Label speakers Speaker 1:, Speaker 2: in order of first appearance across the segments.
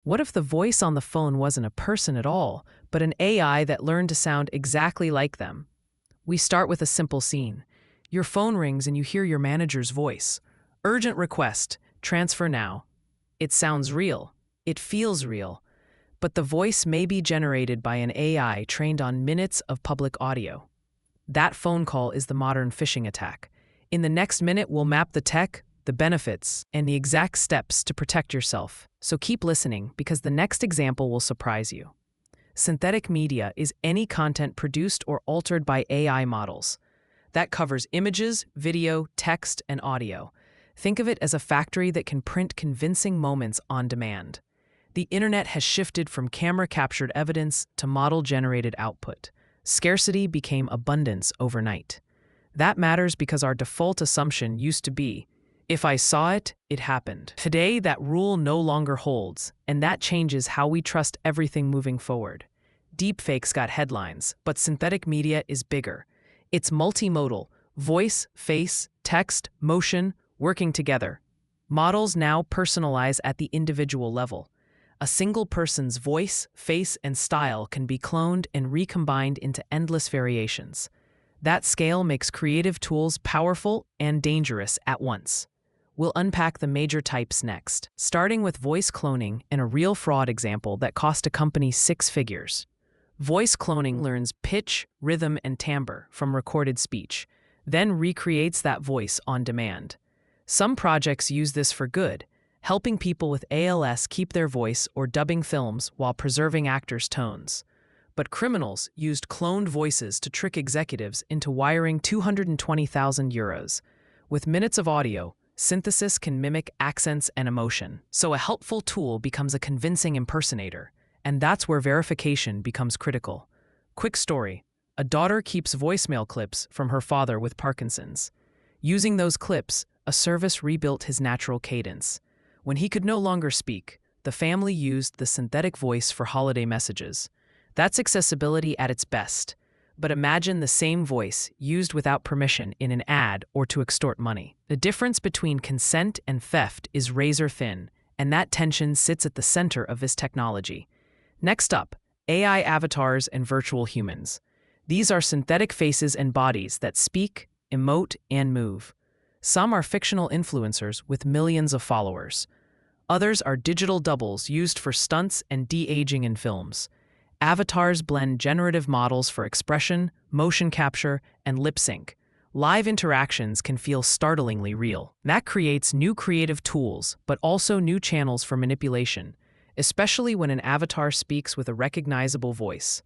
Speaker 1: What if the voice on the phone wasn't a person at all, but an AI that learned to sound exactly like them? We start with a simple scene. Your phone rings and you hear your manager's voice. Urgent request, transfer now. It sounds real. It feels real. But the voice may be generated by an AI trained on minutes of public audio. That phone call is the modern phishing attack. In the next minute, we'll map the tech, the benefits, and the exact steps to protect yourself. So keep listening, because the next example will surprise you. Synthetic media is any content produced or altered by AI models. That covers images, video, text, and audio. Think of it as a factory that can print convincing moments on demand. The internet has shifted from camera-captured evidence to model-generated output. Scarcity became abundance overnight. That matters because our default assumption used to be, if I saw it, it happened. Today, that rule no longer holds, and that changes how we trust everything moving forward. Deepfakes got headlines, but synthetic media is bigger. It's multimodal: voice, face, text, motion, working together. Models now personalize at the individual level. A single person's voice, face, and style can be cloned and recombined into endless variations. That scale makes creative tools powerful and dangerous at once. We'll unpack the major types next, starting with voice cloning and a real fraud example that cost a company 6 figures. Voice cloning learns pitch, rhythm, and timbre from recorded speech, then recreates that voice on demand. Some projects use this for good, helping people with ALS keep their voice or dubbing films while preserving actors' tones. But criminals used cloned voices to trick executives into wiring €220,000. With minutes of audio, synthesis can mimic accents and emotion. So a helpful tool becomes a convincing impersonator, and that's where verification becomes critical. Quick story: a daughter keeps voicemail clips from her father with Parkinson's. Using those clips, a service rebuilt his natural cadence. When he could no longer speak, the family used the synthetic voice for holiday messages. That's accessibility at its best. But imagine the same voice used without permission in an ad or to extort money. The difference between consent and theft is razor thin, and that tension sits at the center of this technology. Next up, AI avatars and virtual humans. These are synthetic faces and bodies that speak, emote, and move. Some are fictional influencers with millions of followers. Others are digital doubles used for stunts and de-aging in films. Avatars blend generative models for expression, motion capture, and lip sync. Live interactions can feel startlingly real. That creates new creative tools, but also new channels for manipulation, especially when an avatar speaks with a recognizable voice.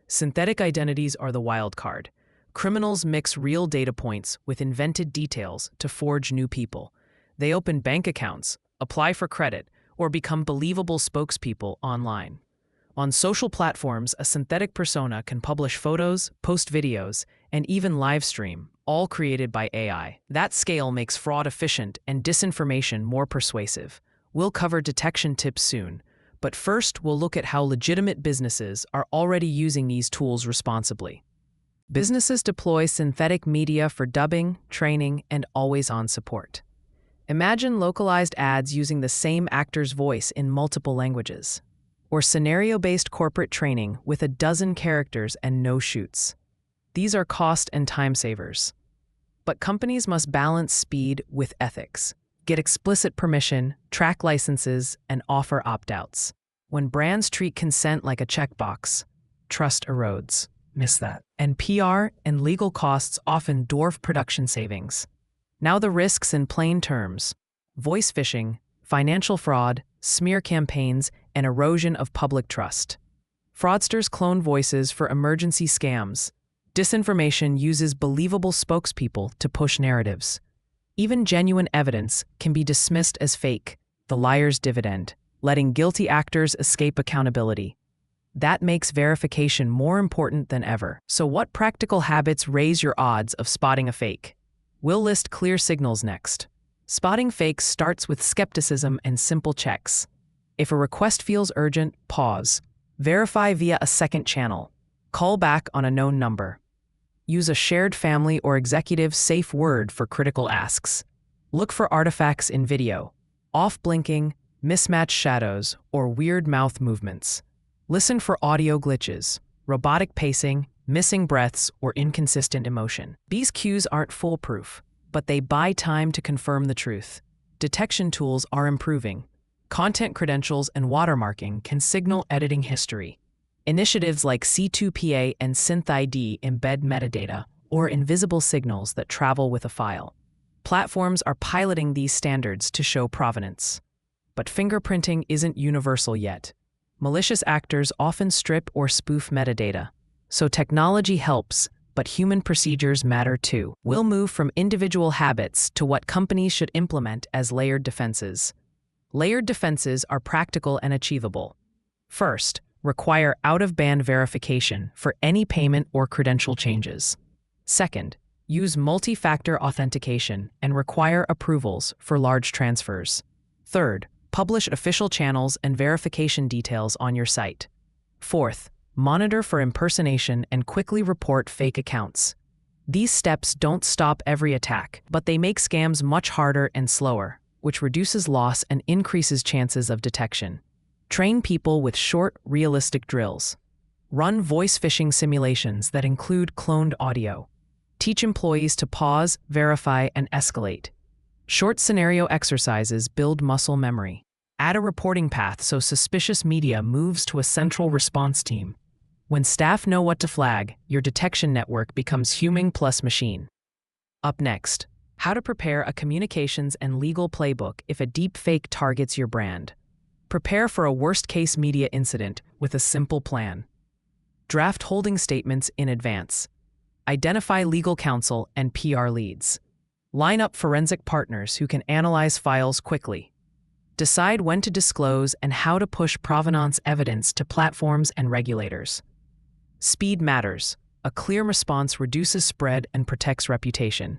Speaker 1: Synthetic identities are the wild card. Criminals mix real data points with invented details to forge new people. They open bank accounts, apply for credit, or become believable spokespeople online. On social platforms, a synthetic persona can publish photos, post videos, and even live stream, all created by AI. That scale makes fraud efficient and disinformation more persuasive. We'll cover detection tips soon, but first we'll look at how legitimate businesses are already using these tools responsibly. Businesses deploy synthetic media for dubbing, training, and always-on support. Imagine localized ads using the same actor's voice in multiple languages, or scenario-based corporate training with a dozen characters and no shoots. These are cost and time savers. But companies must balance speed with ethics, get explicit permission, track licenses, and offer opt-outs. When brands treat consent like a checkbox, trust erodes. Miss that. And PR and legal costs often dwarf production savings. Now the risks in plain terms: voice phishing, financial fraud, smear campaigns, and erosion of public trust. Fraudsters clone voices for emergency scams. Disinformation uses believable spokespeople to push narratives. Even genuine evidence can be dismissed as fake, the liar's dividend, letting guilty actors escape accountability. That makes verification more important than ever. So what practical habits raise your odds of spotting a fake? We'll list clear signals next. Spotting fakes starts with skepticism and simple checks. If a request feels urgent, pause. Verify via a second channel. Call back on a known number. Use a shared family or executive safe word for critical asks. Look for artifacts in video: off blinking, mismatched shadows, or weird mouth movements. Listen for audio glitches, robotic pacing, missing breaths, or inconsistent emotion. These cues aren't foolproof, but they buy time to confirm the truth. Detection tools are improving. Content credentials and watermarking can signal editing history. Initiatives like C2PA and SynthID embed metadata or invisible signals that travel with a file. Platforms are piloting these standards to show provenance. But fingerprinting isn't universal yet. Malicious actors often strip or spoof metadata. So technology helps, but human procedures matter too. We'll move from individual habits to what companies should implement as layered defenses. Layered defenses are practical and achievable. First, require out-of-band verification for any payment or credential changes. Second, use multi-factor authentication and require approvals for large transfers. Third, publish official channels and verification details on your site. Fourth, monitor for impersonation and quickly report fake accounts. These steps don't stop every attack, but they make scams much harder and slower, which reduces loss and increases chances of detection. Train people with short, realistic drills. Run voice phishing simulations that include cloned audio. Teach employees to pause, verify, and escalate. Short scenario exercises build muscle memory. Add a reporting path so suspicious media moves to a central response team. When staff know what to flag, your detection network becomes human plus machine. Up next, how to prepare a communications and legal playbook if a deepfake targets your brand. Prepare for a worst-case media incident with a simple plan. Draft holding statements in advance. Identify legal counsel and PR leads. Line up forensic partners who can analyze files quickly. Decide when to disclose and how to push provenance evidence to platforms and regulators. Speed matters. A clear response reduces spread and protects reputation.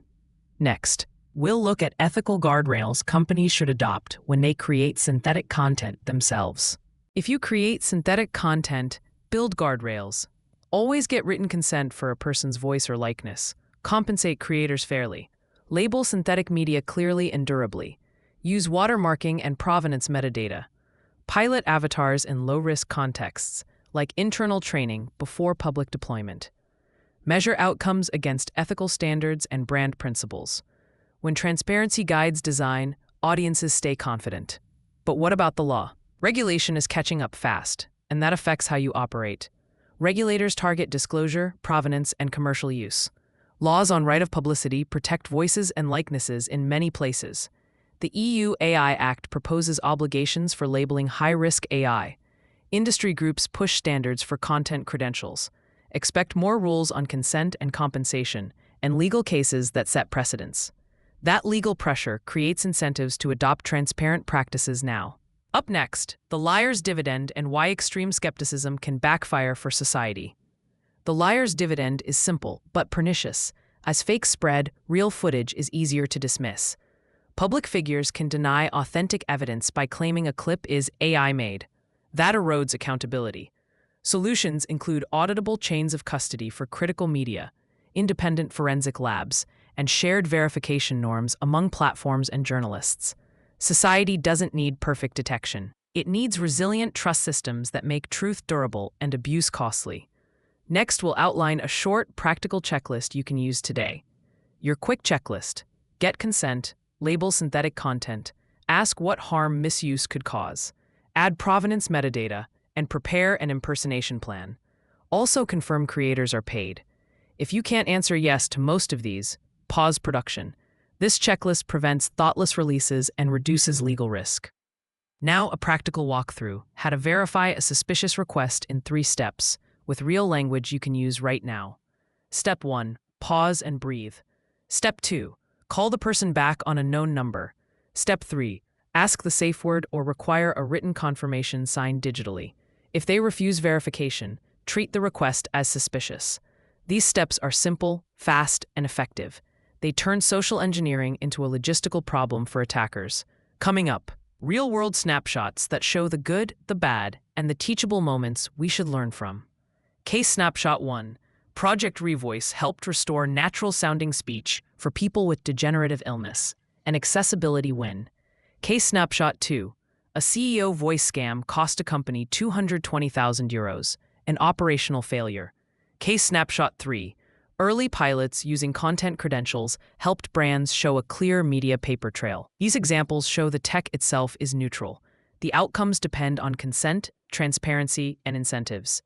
Speaker 1: Next, we'll look at ethical guardrails companies should adopt when they create synthetic content themselves. If you create synthetic content, build guardrails. Always get written consent for a person's voice or likeness. Compensate creators fairly. Label synthetic media clearly and durably. Use watermarking and provenance metadata. Pilot avatars in low-risk contexts, like internal training before public deployment. Measure outcomes against ethical standards and brand principles. When transparency guides design, audiences stay confident. But what about the law? Regulation is catching up fast, and that affects how you operate. Regulators target disclosure, provenance, and commercial use. Laws on right of publicity protect voices and likenesses in many places. The EU AI Act proposes obligations for labeling high-risk AI. Industry groups push standards for content credentials. Expect more rules on consent and compensation, and legal cases that set precedents. That legal pressure creates incentives to adopt transparent practices now. Up next, the liar's dividend and why extreme skepticism can backfire for society. The liar's dividend is simple but pernicious. As fakes spread, real footage is easier to dismiss. Public figures can deny authentic evidence by claiming a clip is AI-made. That erodes accountability. Solutions include auditable chains of custody for critical media, independent forensic labs, and shared verification norms among platforms and journalists. Society doesn't need perfect detection. It needs resilient trust systems that make truth durable and abuse costly. Next, we'll outline a short, practical checklist you can use today. Your quick checklist: get consent, label synthetic content, ask what harm misuse could cause, add provenance metadata, and prepare an impersonation plan. Also confirm creators are paid. If you can't answer yes to most of these, pause production. This checklist prevents thoughtless releases and reduces legal risk. Now a practical walkthrough, how to verify a suspicious request in 3 steps, with real language you can use right now. Step 1, pause and breathe. Step 2, call the person back on a known number. Step 3, ask the safe word or require a written confirmation signed digitally. If they refuse verification, treat the request as suspicious. These steps are simple, fast, and effective. They turn social engineering into a logistical problem for attackers. Coming up, real-world snapshots that show the good, the bad, and the teachable moments we should learn from. Case Snapshot 1. Project Revoice helped restore natural-sounding speech for people with degenerative illness. An accessibility win. Case Snapshot 2. A CEO voice scam cost a company €220,000, an operational failure. Case Snapshot 3. Early pilots using content credentials helped brands show a clear media paper trail. These examples show the tech itself is neutral. The outcomes depend on consent, transparency, and incentives.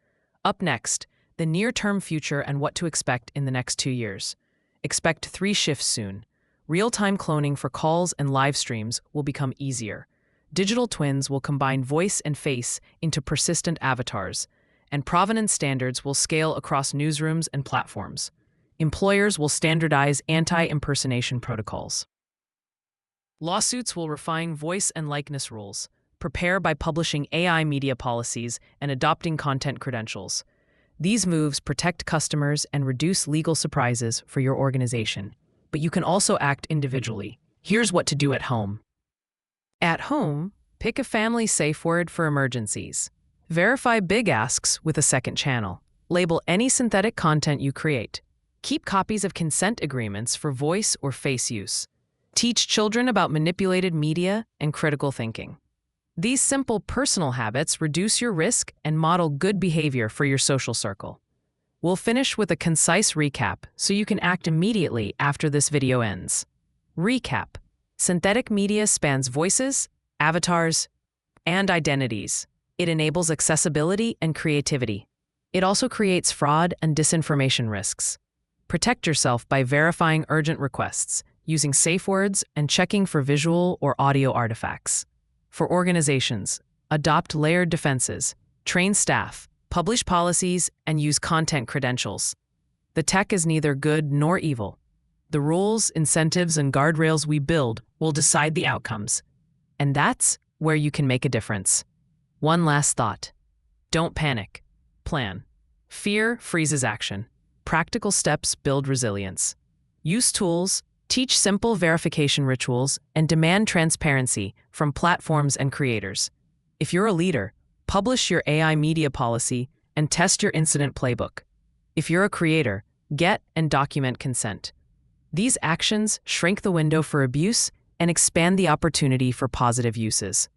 Speaker 1: Up next, the near-term future and what to expect in the next 2 years. Expect 3 shifts soon. Real-time cloning for calls and live streams will become easier. Digital twins will combine voice and face into persistent avatars, and provenance standards will scale across newsrooms and platforms. Employers will standardize anti-impersonation protocols. Lawsuits will refine voice and likeness rules. Prepare by publishing AI media policies and adopting content credentials. These moves protect customers and reduce legal surprises for your organization. But you can also act individually. Here's what to do at home. At home, pick a family safe word for emergencies. Verify big asks with a second channel. Label any synthetic content you create. Keep copies of consent agreements for voice or face use. Teach children about manipulated media and critical thinking. These simple personal habits reduce your risk and model good behavior for your social circle. We'll finish with a concise recap so you can act immediately after this video ends. Recap. Synthetic media spans voices, avatars, and identities. It enables accessibility and creativity. It also creates fraud and disinformation risks. Protect yourself by verifying urgent requests, using safe words, and checking for visual or audio artifacts. For organizations, adopt layered defenses, train staff, publish policies, and use content credentials. The tech is neither good nor evil. The rules, incentives, and guardrails we build will decide the outcomes. And that's where you can make a difference. One last thought. Don't panic. Plan. Fear freezes action. Practical steps build resilience. Use tools, teach simple verification rituals, and demand transparency from platforms and creators. If you're a leader, publish your AI media policy and test your incident playbook. If you're a creator, get and document consent. These actions shrink the window for abuse and expand the opportunity for positive uses.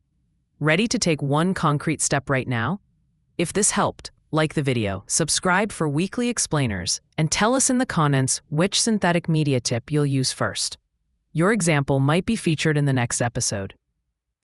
Speaker 1: Ready to take one concrete step right now? If this helped, like the video, subscribe for weekly explainers, and tell us in the comments which synthetic media tip you'll use first. Your example might be featured in the next episode.